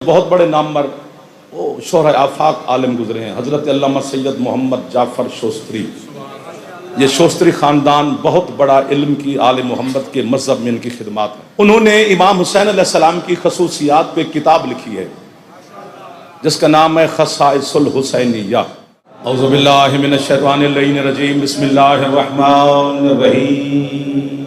बहुत बड़े नामवर वो शोहरा आफाक आलिम गुजरे हैं, हज़रत अल्लामा सैयद मोहम्मद जाफ़र शोस्त्री। ये शोस्त्री ख़ानदान बहुत बड़ा इल्म की आले मोहम्मद के मज़हब में इनकी खिदमत है। उन्होंने इमाम हुसैन अलैहिस्सलाम की खसूसियात पे किताब लिखी है जिसका नाम है ख़साइसुल हुसैनिया। औज़ु बिल्लाहि मिनश शैतानिर रजीम, बिस्मिल्लाहिर रहमानिर रहीम।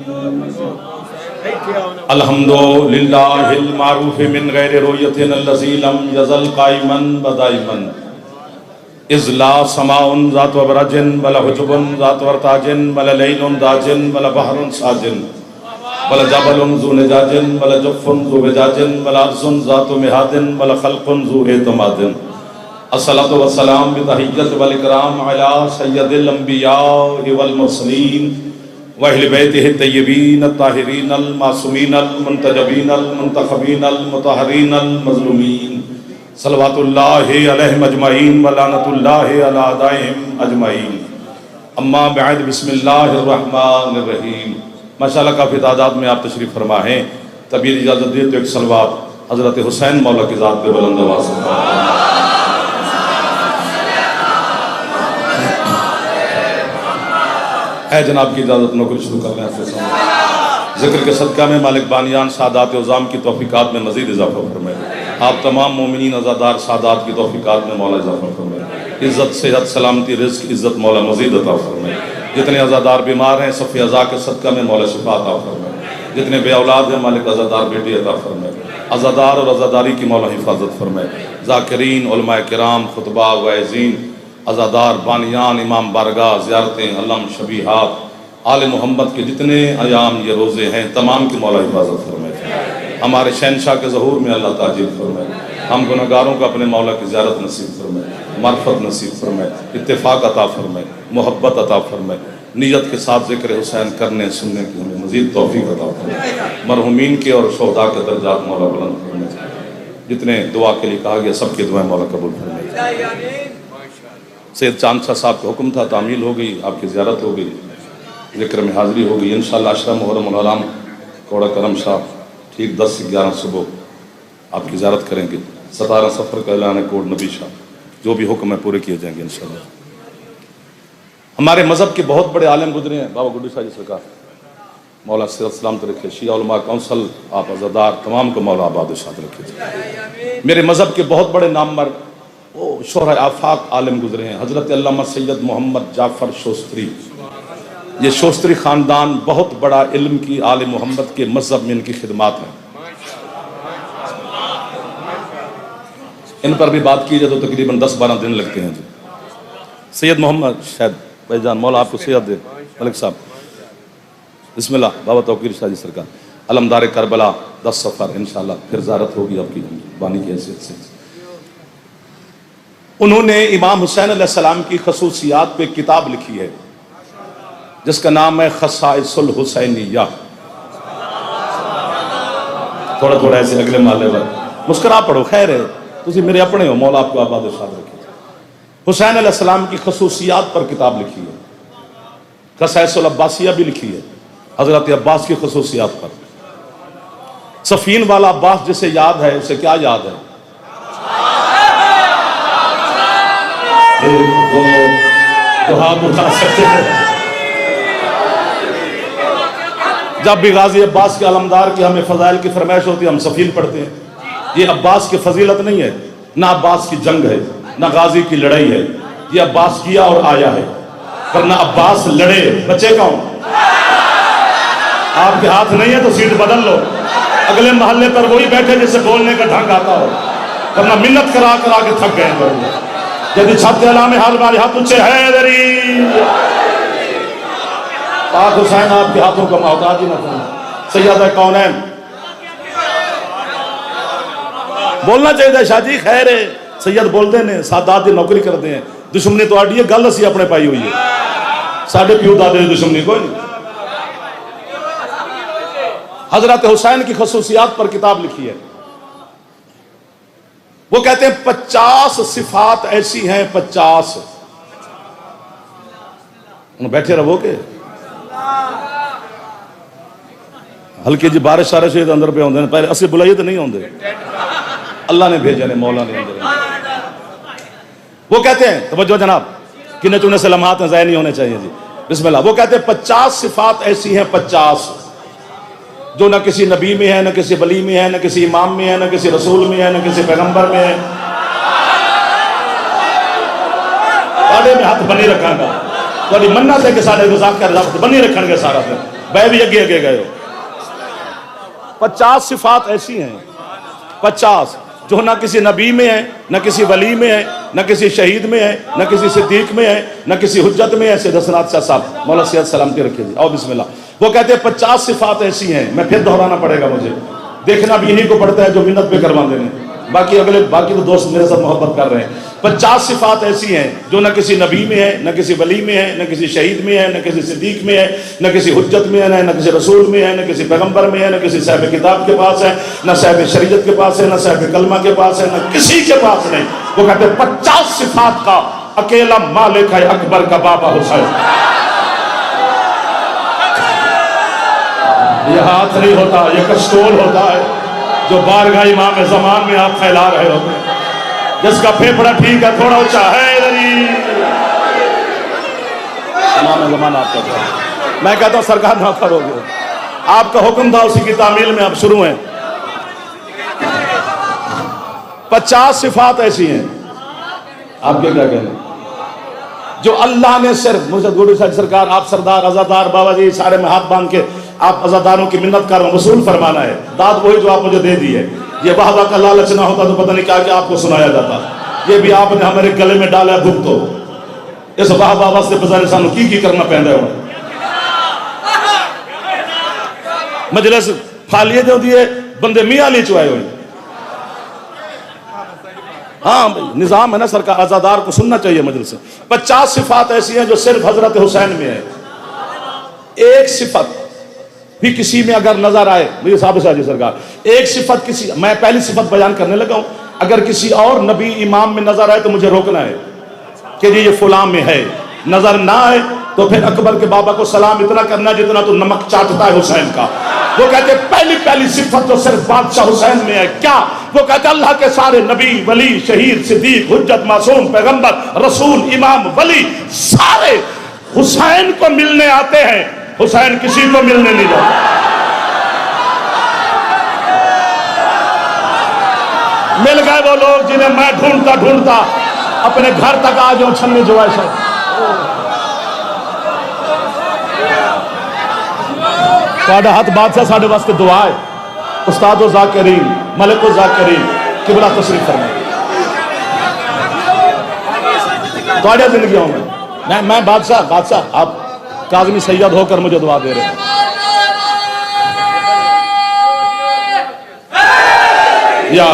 अल्हम्दुलिल्लाहिल मारूफ़ि मिन गैरि रुयतिन अल्लज़ी लम यज़ल क़ाइमन व दाइमन इज़ ला समाउन ज़ात व बरजिन वला हुजुबुन ज़ात व ताजिन वला लैलुन दाजिन वला बहरुन साजिन वला जबलुन ज़ु निजाजिन वला जुफ़्फ़ुन ज़ु विजाजिन वला अर्ज़ुन ज़ातु मिहादिन वला ख़ल्क़ुन ज़ु एतमादिन। अस्सलातु वस्सलाम बितहिय्यति वल इकराम अला सय्यदिल अंबिया वल मुरसलीन व अहले बैतिहि तय्यबीन ताहिरीन अल मासूमीन अल मुंतजबीन अल मुंतखबीन अल मुतहहरीन अल मज़लूमीन सल्लल्लाहु अलैहिम अजमईन व लानतुल्लाहि अला अदाइहिम अजमईन। अम्मा बअद, बिस्मिल्लाहिर रहमानिर रहीम। माशाअल्लाह काफ़ी तादाद में आप तशरीफ़ फरमा हैं। तबीयत इजाज़त दे तो एक सलवात हज़रत हुसैन मौला की ज़ात पे बुलंद आवाज़ से है। जनाब की इजाज़त नौकरी शुरू कर लें आपके सामने। ज़िक्र के सदका में मालिक बानियान सादात उज़ाम की तौफ़ीक़ात में मज़ीद इजाफ़ा फरमाए। आप तमाम मोमिनीन अज़ादार सादात की तौफ़ीक़ात में मौला इजाफ़ा फरमाए। इज़्ज़त सेहत सलामती रिज़्क़ इज़्ज़त मौला मज़ीद अता फरमाए। जितने अज़ादार बीमार हैं सफ़ी अज़ा के सदका में मौला शिफ़ा अता फरमाए। जितने बे औलाद हैं मालिक अज़ादार बेटी अता फरमाए। अज़ादार और अज़ादारी की मौला हिफाजत फरमाए। ज़ाकिरीन उलमाए किराम खुतबा वाइज़ीन अज़ादार बानियान इमाम बारगाह ज़ियारतें अलम शबीहात आले मोहम्मद के जितने अयाम ये रोज़े हैं तमाम की मौला हिफाजत फरमाए। हमारे शहनशाह के ज़हूर में अल्लाह ताजील फरमाए। हम गुनहगारों को अपने मौला की ज़ियारत नसीब फरमाए, मार्फत नसीब फरमाए, इत्तेफाक अता फरमाए, मोहब्बत अता फरमाए। नीयत के साथ ज़िक्र हुसैन करने सुनने की हमें मज़ीद तौफ़ीक़ अता फरमाए। मरहूमीन के और शोहदा के दर्जात मौला बुलंद फरमाए। जितने दुआ के लिए कहा गया सबकी दुआएं मौला कबूल फरमाए। सैयद चांद शाह साहब का हुक्म था, तामील हो गई, आपकी ज़ियारत हो गई, ज़िक्र में हाज़िरी हो गई। इंशाअल्लाह अशरा मुहर्रम उल हराम कोड़ा करम शाह ठीक 10 से 11 सुबह आपकी ज़ियारत करेंगे। 17 सफ़र का ऐलान है कोड नबी शाह, जो भी हुक्म है पूरे किए जाएंगे इंशाअल्लाह। हमारे मज़हब के बहुत बड़े आलिम गुजरे हैं, बाबा गुड्डू शाह जी सरकार मौला सलाम तो रखे। शिया उलमा कौंसल आप अज़ादार तमाम को मौला आबाद शाद रखे। मेरे मज़हब के बहुत बड़े नामवर वो शोहरा आफाक आलिम गुजरे हैं, हज़रत अल्लामा सैयद मोहम्मद जाफ़र शोस्त्री। ये शोस्त्री ख़ानदान बहुत बड़ा इल्म की आले मोहम्मद के मज़हब में इनकी खिदमत है। इन पर भी बात की जाए तो तकरीबन 10-12 दिन लगते हैं जी। सैयद मोहम्मद शायद भाईजान मौला आपको सेहत दे मलिक साहब, बिस्मिल्लाह। बाबा तौकीर शाह जी सरकार अलमदार करबला 10 सफ़र इंशाअल्लाह फिर ज़ियारत होगी आपकी बानी की हैसियत से। उन्होंने इमाम हुसैन अलैहिस्सलाम की खसूसियात पे किताब लिखी है जिसका नाम है ख़साइसुल हुसैनिया। थोड़ा थोड़ा ऐसे अगले माले पर मुस्कुरा पढ़ो, खैर है तुझे मेरे अपने हो, मौला आपको आबाद शाद रखे। हुसैन अलैहिस्सलाम की खसूसियात पर किताब लिखी है। ख़साइसुल अब्बासिया भी लिखी है हज़रत अब्बास की खसूसियात पर। सफ़ीन वाला अब्बास जिसे याद है उसे क्या याद है? तो हाथ उठा सकते हैं। जब भी गाजी अब्बास के अलमदार की हमें फ़ज़ाइल की फरमाइश होती है हम सफ़ीन पढ़ते हैं। ये अब्बास की फजीलत नहीं है, ना अब्बास की जंग है, ना गाजी की लड़ाई है। ये अब्बास किया और आया है, वरना अब्बास लड़े बचे कौन? आपके हाथ नहीं है तो सीट बदल लो, अगले मोहल्ले पर वही बैठे जिसे बोलने का ढंग आता हो, वरना मिन्नत करा करा के थक गए। यदि छात्र अलामे हाल वाले हाथ ऊंचे हैदरी पाक हुसैन आपके हाथों का मोहताज ही न था। सैयद कौनैन बोलना चाहिए शाह जी, खैर है सैयद बोलते ने सादात दी नौकरी करते हैं। दुश्मनी तो आड़ी है, गल असी अपने पाई हुई है, साढ़े प्यू दादे की दुश्मनी कोई नहीं। हजरत हुसैन की खसूसियात पर किताब लिखी है। वो कहते हैं 50 सिफात ऐसी हैं, 50 बैठे रहोगे हल्की जी बारिश सारे से अंदर पे आते हैं, पहले असि बुलाइए तो नहीं आते। अल्लाह ने भेजे ने, मौला ने अंदर। वो कहते हैं, तवज्जो जनाब, गिने चुने से लम्हात ज़ाया नहीं होने चाहिए जी। बिस्मिल्लाह। वो कहते हैं 50 सिफात ऐसी हैं, 50 जो न किसी नबी में है, न किसी वली में है, न किसी इमाम में है, न किसी रसूल में है, न किसी पैगंबर में है। साढ़े में हाथ बनी रखांगा, थोड़ी मन्नत है कि साढ़े गुजाक कर बनी रखेंगे सारा दिन, वह भी अगे अगे गए हो। 50 सिफात ऐसी हैं, 50 जो ना किसी नबी में है, न किसी वली में है, न किसी शहीद में है, न किसी सिद्दीक में है, न किसी हुज्जत में है। सैयद हसनात शाह साहब मौला सैयद सलामती रखिए जी। और बिस्मिल्लाह। वो कहते हैं 50 सिफात ऐसी हैं, मैं फिर दोहराना पड़ेगा मुझे, देखना भी इन्हीं को पड़ता है जो मिन्नत पे करवा देने, बाकी तो दोस्त मेरे साथ मोहब्बत कर रहे हैं। 50 सिफात ऐसी हैं जो न किसी नबी में है, न किसी वली में है, न किसी शहीद में है, न किसी सिद्दीक में है, न किसी हुज्जत में है, न किसी रसूल में है, न किसी पैगंबर में है, न किसी साहिब किताब के पास है, न साहिब शरीयत के पास है, न साहिब कलमा के पास है, न किसी के पास नहीं। वो कहते हैं 50 सिफात का अकेला मालिक है अकबर का बाबा हुसैन। यह हाथ नहीं होता, यह कस्तूल होता है जो बारगाह इमाम ज़मान में आप फैला रहे होते हैं, जिसका फेफड़ा ठीक है, थोड़ा ऊंचा है इमाम ज़मान आपका था। मैं कहता हूं सरकार ना करोगे, आपका हुक्म था, उसी की तामील में आप शुरू हैं। 50 सिफात ऐसी हैं, आपके क्या कहने, जो अल्लाह ने सिर्फ मुझे गुरु साहब सरकार, आप सरदार अजादार बाबा जी सारे में हाथ बांध के आप अजादारों की मिन्नत कर वसूल फरमाना है, दाद वही जो आप मुझे दे दी है। ये वाह वाह का लालच ना होता तो पता नहीं क्या क्या आपको सुनाया जाता। ये भी आपने हमारे गले में डाला भुगतो, इस वाह वाह वास्ते बजारे सानू की करना पैंदा है। मजलिस फालिए जो दिए बंदे मियाँ ली चुआए हुए। हाँ भाई निजाम है ना सरकार, आजादार को सुनना चाहिए मजलिस से। 50 सिफात ऐसी हैं जो सिर्फ हजरत हुसैन में है। एक सिफत भी किसी में अगर नजर आए, मेरे साहब जी सरकार, एक सिफत किसी, मैं पहली सिफत बयान करने लगा हूं, अगर किसी और नबी इमाम में नजर आए तो मुझे रोकना है कि ये फुलां में है। नजर ना आए तो फिर अकबर के बाबा को सलाम इतना करना जितना तो नमक चाटता है हुसैन का। वो कहते पहली सिफत तो सिर्फ बादशाह हुसैन में है। क्या? वो कहते अल्लाह के सारे नबी वली शहीद सिद्दीक हुज्जत मासूम पैगंबर रसूल इमाम वली सारे हुसैन को मिलने आते हैं, हुसैन किसी को मिलने नहीं जाता। मिल गए वो लोग जिन्हें मैं ढूंढता ढूंढता अपने घर तक आ जाऊं छन्नी जो है। हाथ बादशाह साढ़े वास्ते दुआ है, उस्ताद ज़ाकिरीन मलिक ज़ाकिरीन किबला तशरीफ फरमाए थोड़ी जिंदगियों में। मैं बादशाह आप काज़मी सैयद होकर मुझे दुआ दे रहे हैं। या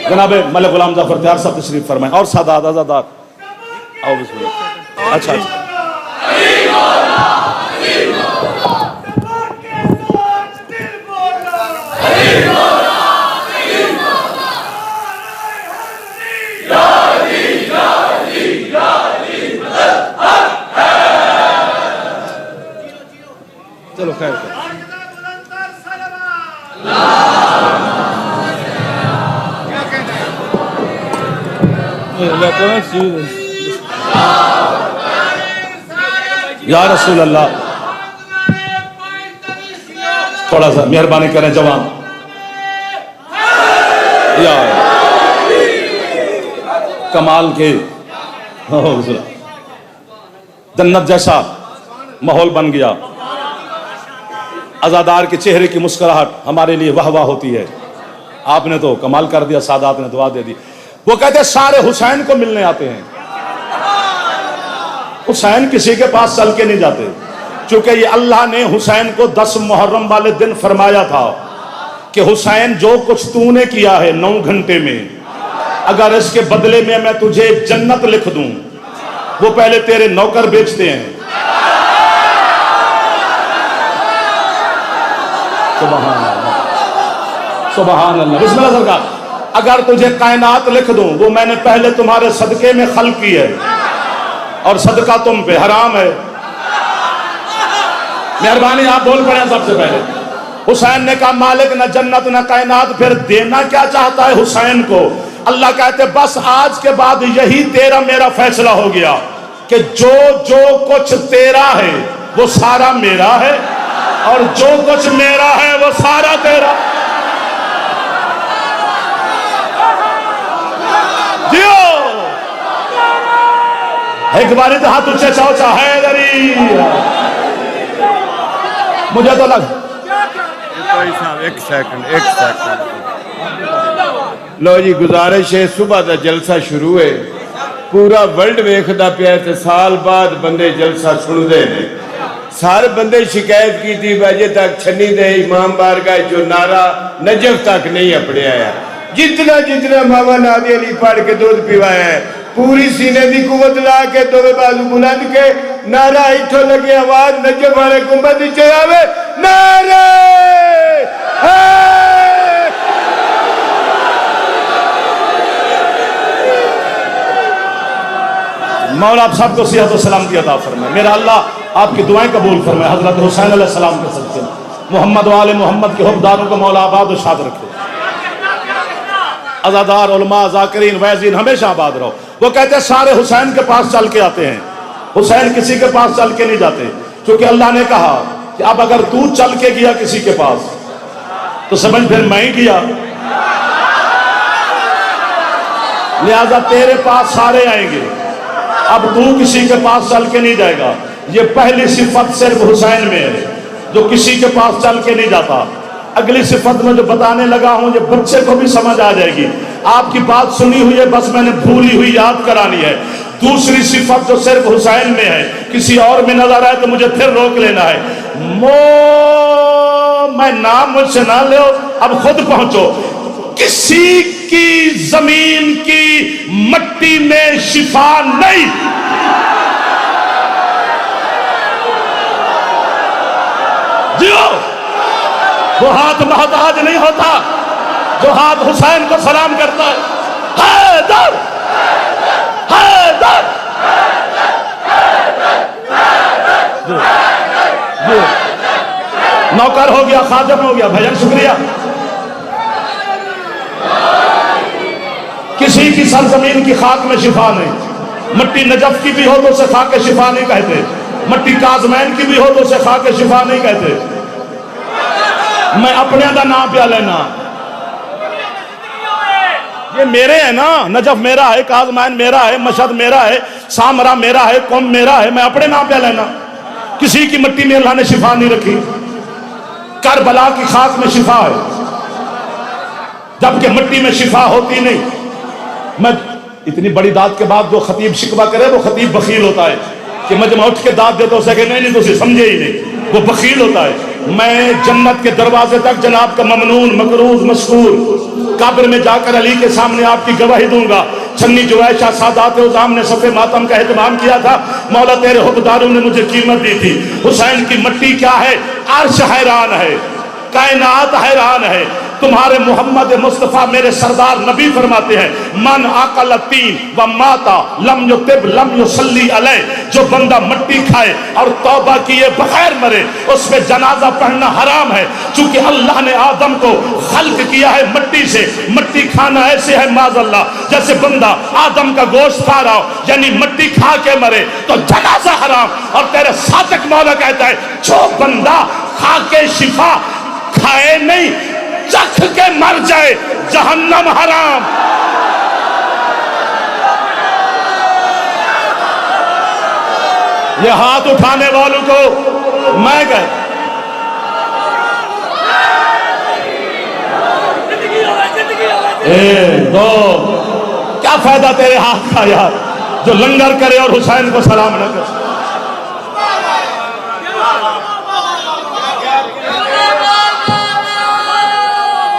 जनाबे मलिक गुलाम ज़फ़र तैयार साहब तशरीफ फरमाए और सादात आज़ादार आओ बिस्मिल्लाह। अच्छा चलो खैर या रसूल अल्लाह, थोड़ा सा मेहरबानी करें जवान। या कमाल के जन्नत जैसा माहौल बन गया। अजादार के चेहरे की मुस्कुराहट हमारे लिए वाह वाह होती है। आपने तो कमाल कर दिया, सादात ने दुआ दे दी। वो कहते हैं सारे हुसैन को मिलने आते हैं, हुसैन किसी के पास चल के नहीं जाते, क्योंकि ये अल्लाह ने हुसैन को 10 मुहर्रम वाले दिन फरमाया था कि हुसैन जो कुछ तूने किया है 9 घंटे में, अगर इसके बदले में मैं तुझे जन्नत लिख दूं, वो पहले तेरे नौकर बेचते हैं। सुभान अल्लाह, सुभान अल्लाह, बिस्मिल्लाह सरकार। अगर तुझे कायनात लिख दूं, वो मैंने पहले तुम्हारे सदके में खल की है और सदका तुम पे हराम है। मेहरबानी आप बोल पड़े सबसे पहले। हुसैन ने कहा मालिक न जन्नत न कायनात, फिर देना क्या चाहता है हुसैन को? अल्लाह कहते बस आज के बाद यही तेरा मेरा फैसला हो गया कि जो जो कुछ तेरा है वो सारा मेरा है, और जो कुछ मेरा है वो सारा तेरा। जियो एक बार तो हाथ ऊंचे चाहो हैदरी। मुझे तो लग एक सेकंड लो जी, गुजारिश है सुबह का जलसा शुरू है, पूरा वर्ल्ड वेखदा पिया ते साल बाद बंदे जलसा सुनते हैं। सारे बंदे शिकायत की थी अजे तक छन्नी दे इमाम बारगाह जो नारा नजफ तक नहीं अपड़िया है। जितना जितना मामा नादी अली पढ़ के दूध पिवाया है, पूरी सीने की कुवत ला के दोवे बाजू बुलंद के नारा इथों लगे आवाज नजफ वाले गुंबद च आवे नारे मौला आप सबको सेहत और सलामती अता फरमाए। मेरा अल्लाह आपकी दुआएं कबूल फरमाए। हजरत हुसैन अलैहिस्सलाम के सदक़े मोहम्मद वाले मोहम्मद के हुक्मदारों को मौला आबाद और शाद रखे। अज़ादार उलमा ज़ाकिरीन वैज़ीन हमेशा आबाद रहो। वो कहते हैं सारे हुसैन के पास चल के आते हैं, हुसैन किसी के पास चल के नहीं जाते, क्योंकि अल्लाह ने कहा कि अब अगर तू चल के गया किसी के पास तो समझ फिर मैं ही किया, लिहाजा तेरे पास सारे आएंगे, अब तू किसी के पास चल के नहीं जाएगा। ये पहली सिफत सिर्फ हुसैन में है जो किसी के पास चल के नहीं जाता। अगली सिफत में जो बताने लगा हूं ये बच्चे को भी समझ आ जाएगी। आपकी बात सुनी हुई है, बस मैंने भूली हुई याद करानी है। दूसरी सिफत जो सिर्फ हुसैन में है, किसी और में नजर आए तो मुझे फिर रोक लेना है। मैं नाम मुझसे ना लो, अब खुद पहुंचो। किसी की जमीन की मट्टी में शिफा नहीं। जियो वो हाथ मोहताज नहीं होता जो हाथ हुसैन को सलाम करता है। हैदर हैदर नौकर हो गया, खादिम हो गया। भजन शुक्रिया। किसी की सरजमीन की खाक में शिफा नहीं। मट्टी नजफ की भी हो तो उसे खाक शिफा नहीं कहते, मट्टी काजमैन की भी हो तो उसे खाक शिफा नहीं कहते। मैं अपने का नाम प्या लेना, ये मेरे है ना, नजफ मेरा है, काजमैन मेरा है, मशहद मेरा है, सामरा मेरा है, कौम मेरा है, मैं अपने नाम प्या लेना। किसी की मट्टी में अल्लाह ने शिफा नहीं रखी। करबला की खाक में शिफा है, जबकि मट्टी में शिफा होती नहीं। मैं इतनी बड़ी दाद के बाद जो खतीब शिकवा करे वो खतीब बखील होता है कि मैं जब उठ के दाद देता हूं कि नहीं तो उसे समझे ही नहीं, वो बखील होता है। मैं जन्नत के दरवाजे तक जनाब का ममनून मकरूज मशकूर कब्र में जाकर अली के सामने आपकी गवाही दूंगा। छन्नी जुवैशा सादात उज़ाम ने सफ़े मातम का एहतमाम किया था, मौला तेरे हुक्मदारों ने मुझे कीमत दी थी। हुसैन की मट्टी क्या है? अर्श हैरान है, कायनात हैरान है। तुम्हारे मोहम्मद मुस्तफ़ा मेरे सरदार नबी फरमाते हैं मन आकल तीन व माता लम युतिब लम युसल्ली अलैह। जो बंदा मट्टी खाए और तौबा किए बगैर मरे उसमें जनाजा पढ़ना हराम है, चूंकि अल्लाह ने आदम को खल्क किया है मट्टी से। मट्टी खाना ऐसे है माज़अल्लाह जैसे बंदा आदम का गोश्त खा रहा हो, यानी मट्टी खा के मरे तो जनाजा हराम। और तेरे सादिक मौला कहता है जो बंदा खा के शिफा खाए नहीं चख के मर जाए जहन्नम हराम। ये हाथ उठाने वालों को मैं गए दो, क्या फायदा तेरे हाथ का यार जो लंगर करे और हुसैन को सलाम न करे।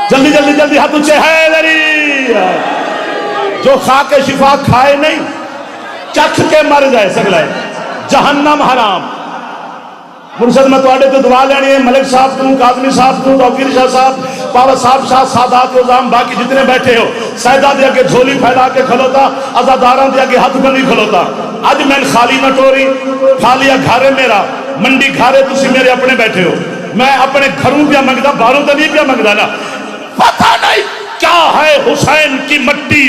जल्दी जल्दी जल्दी हाथ ऊंचे हैदरी। जो खा के शिफा खाए नहीं चख के मर जाए सगला जहन्नम हराम। मुर्शद मैं तुहाडे तो दुआ लेनी है, मलिक साहब तू, काजमी साहब तू, तौकीर शाह साहब, पावा साहब शाह सादात उज़ाम, बाकी जितने बैठे हो सैदा दे अगे झोली फैला के खलोता, अज़ादारां दे अगे हथ बनी खलोता। अज मैं खाली न टोरी, खालिया घारे मेरा, मंडी घारे तुसी मेरे अपने बैठे हो। मैं अपने घरों पे मंगदा, बाहरों तो नहीं पे मंगदा ना। पता नहीं क्या है हुसैन की मट्टी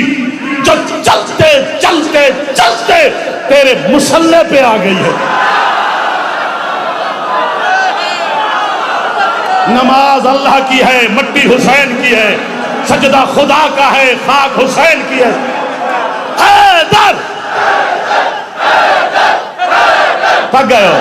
जो चलते चलते चलते तेरे मुसल्ले पे आ गई है। नमाज अल्लाह की है, मट्टी हुसैन की है, सजदा खुदा का है, खाक हुसैन की है। हैदर थक गए हो?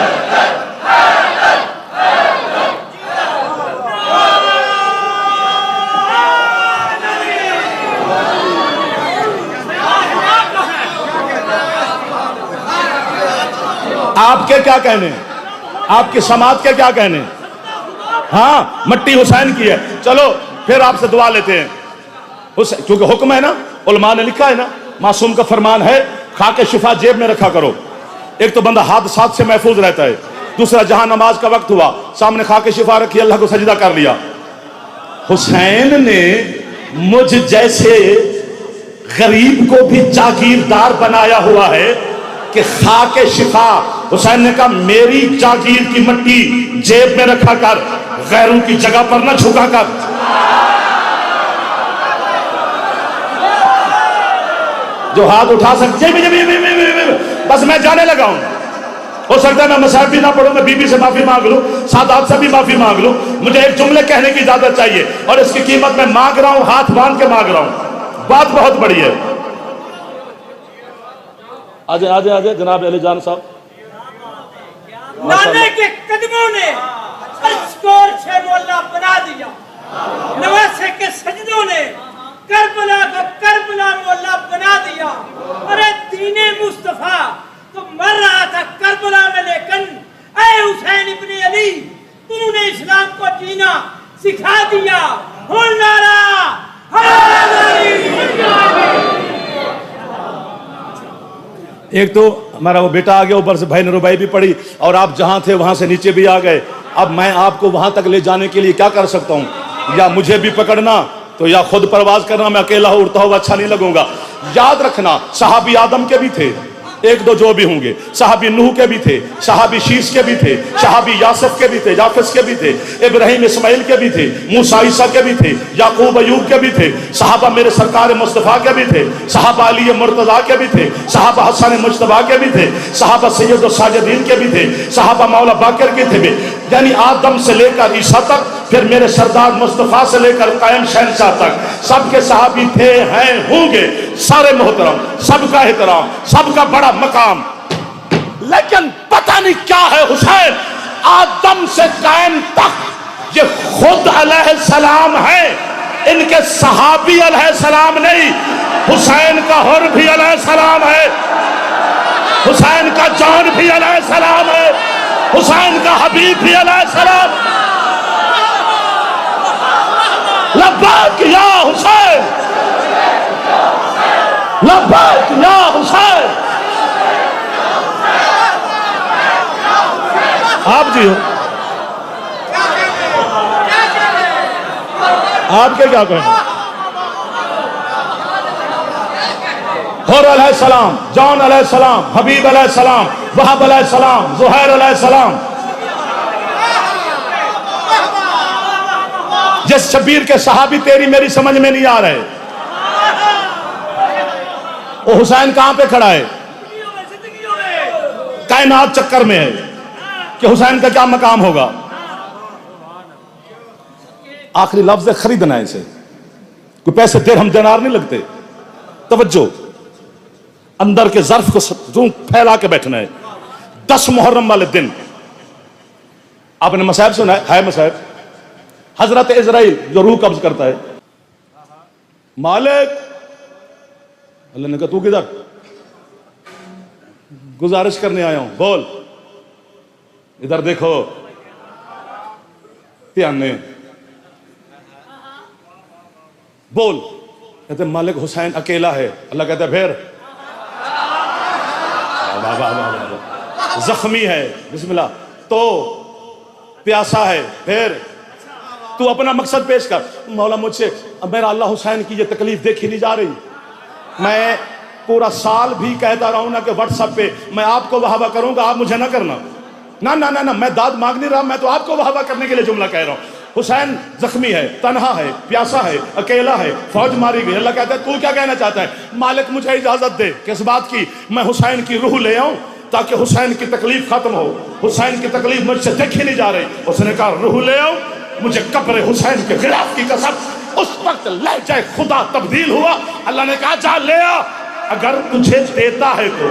आपके क्या कहने, आपके समाज के क्या कहने? हाँ, मट्टी हुसैन की है। चलो फिर आपसे दुआ लेते हैं, क्योंकि हुक्म है ना, उलमा ने लिखा है ना, मासूम का फरमान है, खाके शिफा जेब में रखा करो। एक तो बंदा हादसात से महफूज रहता है, दूसरा जहां नमाज का वक्त हुआ सामने खाके शिफा रखी, अल्लाह को सजदा कर लिया। हुसैन ने मुझ जैसे गरीब को भी जागीरदार बनाया हुआ है कि खाके शिफा, हुसैन ने कहा मेरी जागीर की मट्टी जेब में रखा कर, गैरों की जगह पर ना झुका कर। जो हाथ उठा सकते, बस मैं जाने लगा हूं। हो सकता है मैं मसाहब भी ना पढ़ूं, मैं बीबी से माफी मांग लूं, सादात से भी माफी मांग लूं, मुझे एक जुमले कहने की इजाजत चाहिए और इसकी कीमत मैं मांग रहा हूं, हाथ बांध के मांग रहा हूं। बात बहुत बड़ी है। आजे आजे आजे जनाब अली जान साहब। नाने के कदमों ने अस्कोर से मोहल्ला बना दिया, नवासे के सजदों ने करबला को करबला मोहल्ला बना दिया। अरे दीने मुस्तफा तो मर रहा था करबला में, लेकिन ऐ हुसैन इब्ने अली, तूने इस्लाम को जीना सिखा दिया। हो नारा एक तो हमारा वो बेटा आ गया, ऊपर से भाई ने रुबाई भी पड़ी और आप जहां थे वहां से नीचे भी आ गए। अब मैं आपको वहां तक ले जाने के लिए क्या कर सकता हूं? या मुझे भी पकड़ना तो या खुद परवाज करना, मैं अकेला उड़ता हुआ अच्छा नहीं लगूंगा। याद रखना, सहाबी आदम के भी थे, एक दो जो भी होंगे, सहाबी नूह के भी थे, सहाबी शीश के भी थे, सहाबी यासफ के भी थे, याफिस के भी थे, इब्राहिम इस्माइल के भी थे, मूसा ईसा के भी थे, याकूब अयूब के भी थे, सहाबा मेरे सरकार मुस्तफ़ा के भी थे, सहाबा अली मुर्तज़ा के भी थे, सहाबा हसन मुज्तबा के भी थे, सहाबा सैयद साजिदीन के भी थे, सहाबा मौला बाकर के थे। यानी आदम से लेकर ईसा तक, फिर मेरे सरदार मुस्तफ़ा से लेकर कायम शहंशाह तक सबके सहाबी थे, हैं, होंगे, सारे मोहतरम, सबका एहतराम, सबका बड़ा मकाम। लेकिन पता नहीं क्या है हुसैन, आदम से कायम तक ये खुद अलैहिस्सलाम है, इनके सहाबी अलैहिस्सलाम नहीं। हुसैन का हुर भी अलैहिस्सलाम है, हुसैन का जान भी अलैहिस्सलाम है, हुसैन का हबीब भी अलैहिस्सलाम। लब्बैक या हुसैन, लब्बैक या हुसैन। आप जी हो, आपके क्या कहें? हुर अलैहिस्सलाम, जॉन अलैहिस्सलाम, हबीब अलैहिस्सलाम, वहाब अलैहिस्सलाम, ज़ुहैर अलैहिस्सलाम। जिस शबीर के सहाबी तेरी मेरी समझ में नहीं आ रहे, वो हुसैन कहां पे खड़ा है? कायनात चक्कर में है कि हुसैन का क्या मकाम होगा। आखिरी लफ्ज खरीदना है इसे, कोई पैसे दिरहम दिनार नहीं लगते। तवज्जो, अंदर के ज़र्फ को यूं फैला के बैठना है। 10 मुहर्रम वाले दिन आपने मसाइब सुना है मसाइब, हजरत इजराइल जो रूह कब्ज करता है, मालिक, अल्लाह ने कहा तू किधर? गुजारिश करने आया हूं, बोल, इधर देखो, ध्यान ने बोल। कहते मालिक हुसैन अकेला है। अल्लाह कहता है फिर जख्मी है, बिस्मिल्लाह, तो प्यासा है, फिर तू अपना मकसद पेश कर। मौला मुझसे मेरा अल्लाह हुसैन की ये तकलीफ देखी नहीं जा रही। मैं पूरा साल भी कहता रहा हूं ना कि व्हाट्सएप पे मैं आपको वाहवा करूंगा, आप मुझे ना करना। ना ना ना ना, मैं दाद मांग नहीं रहा, मैं तो आपको वाहवा करने के लिए जुमला कह रहा हूँ। हुसैन जख्मी है, तन्हा है, प्यासा है, अकेला है, फौज मारी गई। अल्लाह कहता है तू क्या कहना चाहता है? मालिक मुझे इजाजत दे। किस बात की? मैं हुसैन की रूह ले आऊं ताकि हुसैन की तकलीफ खत्म हो। हुसैन की तकलीफ मुझसे देखी नहीं जा रही। उसने कहा रूह ले आओ, मुझे कब्र हुसैन के गिलाफ की कसम। उस वक्त लहजा खुदा तब्दील हुआ। अल्लाह ने कहा जा ले आ, अगर तुझे देता है तो।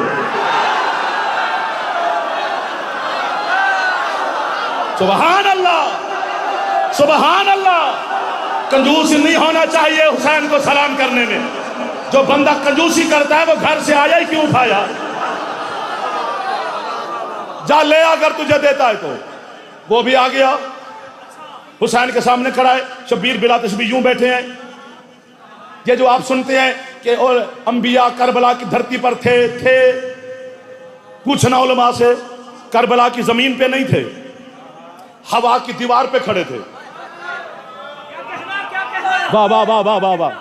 सुभान अल्लाह, सुभान अल्लाह। कंजूस नहीं होना चाहिए हुसैन को सलाम करने में। जो बंदा कंजूसी करता है वो घर से आया ही क्यों उठाया? जा ले अगर तुझे देता है तो। वो भी आ गया, हुसैन के सामने खड़ा है। शब्बीर बिला तस्बीह यूं बैठे हैं। ये जो आप सुनते हैं कि और अंबिया करबला की धरती पर थे पूछना उलमा से, करबला की जमीन पे नहीं थे, हवा की दीवार पे खड़े थे। वाह वाह वाह वाह वाह वाह।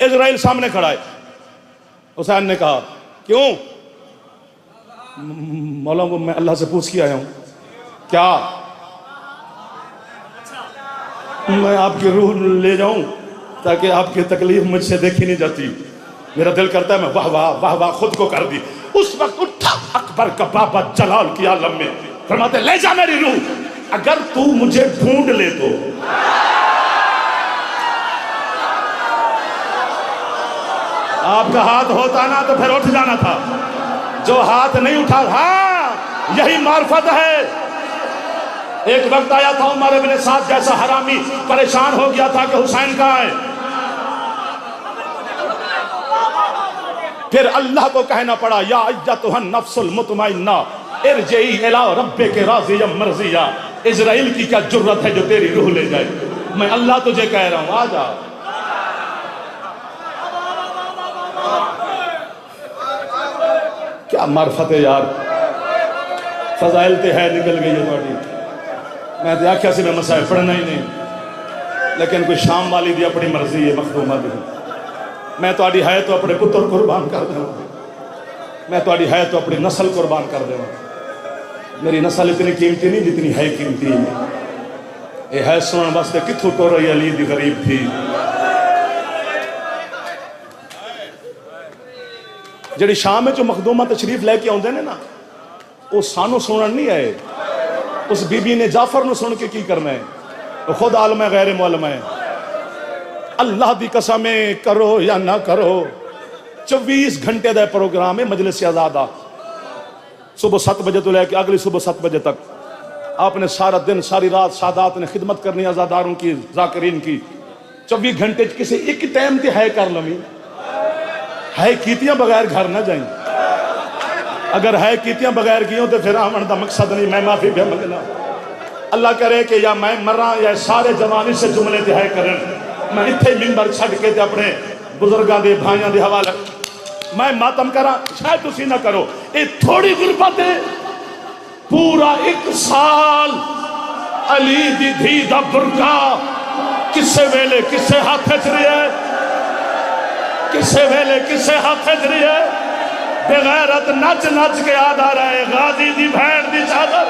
इजराइल सामने खड़ा है। हुसैन ने कहा क्यों? मौला को मैं अल्लाह से पूछ के आया हूं। क्या? मैं आपकी रूह ले जाऊं ताकि आपकी तकलीफ मुझसे देखी नहीं जाती। मेरा दिल करता है मैं वाह वाह वाह वाह खुद को कर दी। उस वक्त उठा अकबर का बाबा जलाल की आलम में, फरमाते ले जा मेरी रूह, अगर तू मुझे ढूंढ ले तो। आपका हाथ होता ना तो फिर उठ जाना था। जो हाथ नहीं उठा, हाँ यही मार्फत है। एक वक्त आया था उमर इब्न साद जैसा हरामी परेशान हो गया था कि हुसैन कहाँ है। फिर अल्लाह को कहना पड़ा या अय्यतुहन नफ्सुल मुतमइन्ना इरजिई इला रब्बिक राज़ियम मर्ज़िया। इजराइल की क्या जुर्रत है जो तेरी रूह ले जाए? मैं अल्लाह तुझे कह रहा हूं, आ जा। क्या मार्फत है यार, फजाइल ते है निकल गई है तुम्हारी। मैं तो आख्या से मैं मसाए पढ़ना ही नहीं, लेकिन कोई शाम वाली दी अपनी मर्जी है मखदूमा दी। मैं तो है तो अपने पुत्र कुर्बान कर देवां, मैं तो है तो अपनी नस्ल कुर्बान कर देवां। मेरी नस्ल इतनी कीमती नहीं जितनी है कीमती। ये है सुनने वास्ते किथों तो रही अली दी गरीब थी। जिहड़ी शाम जो मखदूमा तशरीफ लैके आउंदे ने ना, वो सानू सुनन नहीं आए। उस बीबी ने जाफर नू सुन के की करना है? तो खुद आलम है गैर मुअल्लम है। अल्लाह दी कसम करो या ना करो, 24 घंटे का प्रोग्राम है मजलिस आज़ादा। सुबह 7 बजे तो लेके अगली सुबह 7 बजे तक आपने सारा दिन सारी रात सादात ने खिदमत करनी आज़ादारों की, जाकिरीन की। 24 घंटे किसी एक टाइम ते है कर लवी है कीतियां बगैर घर ना जाए। अगर है कीतियां बगैर की तो फिर आवन का मकसद नहीं। मैं माफी भी मंगना, अल्लाह करे कि या मैं मरा या सारे जमाने से जुमले ते है करन। मैं इत्थे मिंबर छड़ के ते अपने बुजुर्गों के भाइयों के हवाले मैं मातम करा, शायद तुसी ना करो। ये थोड़ी गुरबत है। पूरा 1 साल अली दी धी दा बुरका किसे वेले किसे हाथ च रही है, किसे वेले किसे हाथ च रही है। बेगैरत नच नच के आदा रहे गाजी दी भैन दी चादर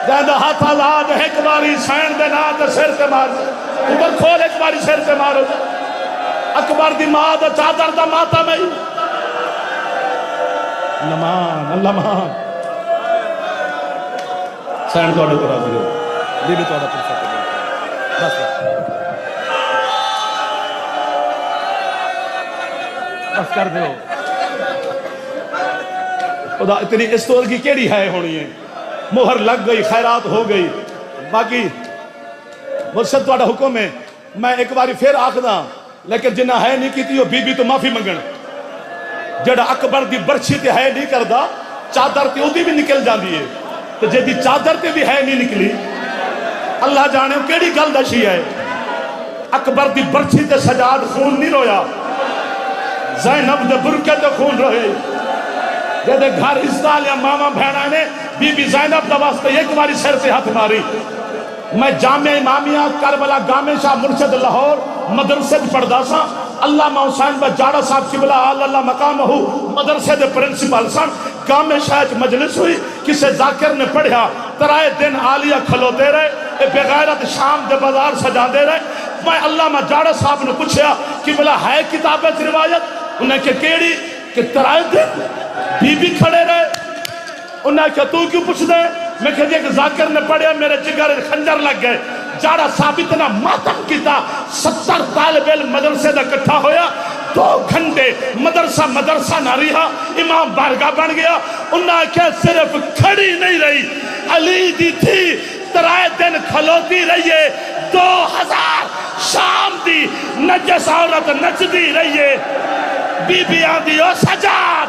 ज्यादा हाथ आजाद एक बारी सैन दे ना ते सिर ते मार ऊपर खोल, एक बारी सिर ते मारो। अकबर दी मां दा चादर दा माता में लमान लमान सैन तोड़े तो राजी हो बीबी तोड़ा बस बस कर दो। खुदा इतनी इस तौर की केड़ी है होनी है। मोहर लग गई, खैरात हो गई। बाकी मुझसे थोड़ा हुक्म है, मैं एक बार फिर आखदा, लेकिन जिन्ना है नहीं की वो बीबी तो माफी मंगण। जड़ा अकबर दी बरछी ते है नहीं करदा, चादर ते उदी भी निकल जाती है, तो जेदी चादर ते भी है नहीं निकली, अल्लाह जाने केड़ी गल दसी है। अकबर दी बरछी ते सजाद खून नहीं रोया, ज़ैनब दे बुरके ते खून रोए। जेदे घर इस्ताल या मामा भैणा ने बीबी ज़ैनब दा वास्ते एक बारी सिर से हाथ मारी। मैं जामिया इमामिया करबला गामे शाह मुर्शद लाहौर मदरसे पढ़दा सा। अल्लामा हुसैन बजाड़ा साहब किबला अल्लाह मकाम हो मदरसे दे प्रिंसिपल सन। गामे शाह मजलिस हुई, किसे जाकिर ने पढ़िया तराए दिन आलिया खलोते रहे बेगैरत शाम दे बाजार सजाते रहे। मैं अल्लामा जाड़ा साहब ने पूछा कि बोला है किताब रिवायत उन्हें के केड़ी कि तराए दिन बीबी खड़े रहे। उन्हें क्या तू क्यों पूछ दे? मैं कह दिया कि जाकिर ने पढ़िया मेरे जिगर खंजर लग गए। जाड़ा साहब इतना मातम किया 70 तालिब इल्म मदरसे का इकट्ठा होया 2 घंटे मदरसा मदरसा ना रहा इमाम बारगाह बन गया। उन्हें क्या सिर्फ खड़ी नहीं रही अली दी थी तराए दिन खलोती रहिए 2000 शाम दी नजस औरत नचदी रहिए। बीबी आंदी ओ सजाद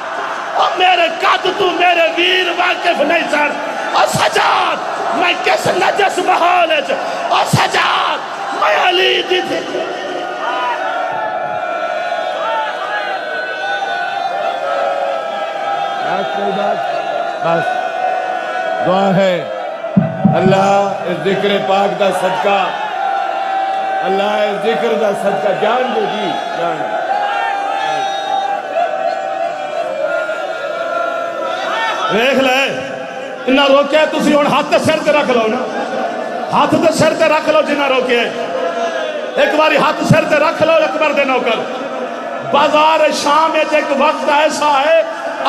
ओ मेरे कद तू मेरे वीर वाकिफ नहीं सर ओ सजाद मैं किस नजस माहौल ओ सजाद मैं अली दी थी। बस दुआ है अल्लाह इस जिक्र पाक दा सदका अल्लाह इस जिक्र दा सदका जान दो जी जान देख ले इन्ना रोके तुसी हुण हाथ सिर ते रख लो ना हाथ ते सिर ते रख लो जिन्ना रोके एक बारी हाथ सिर ते रख लो अकबर दे नौकर। बाजार शाम में एक वक्त ऐसा है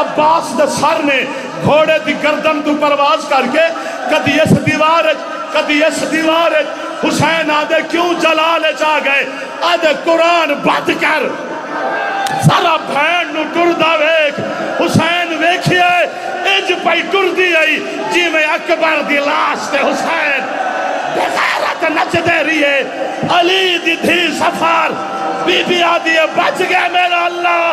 अब्बास दे सर ने घोड़े की गर्दन तू परवाज करके कदी इस दीवार हुसैन आदे क्यों जलाल आ गए आदे कुरान बंद कर सारा भैन नु टुरदा वेख हुसैन वेखिए इंज पई टुरदी आई जिवें अकबर दी लाश ते हुसैन बेगैरत नचदे रहिए। अली दी थी सफर बीबी आदि बच गया मेरा अल्लाह।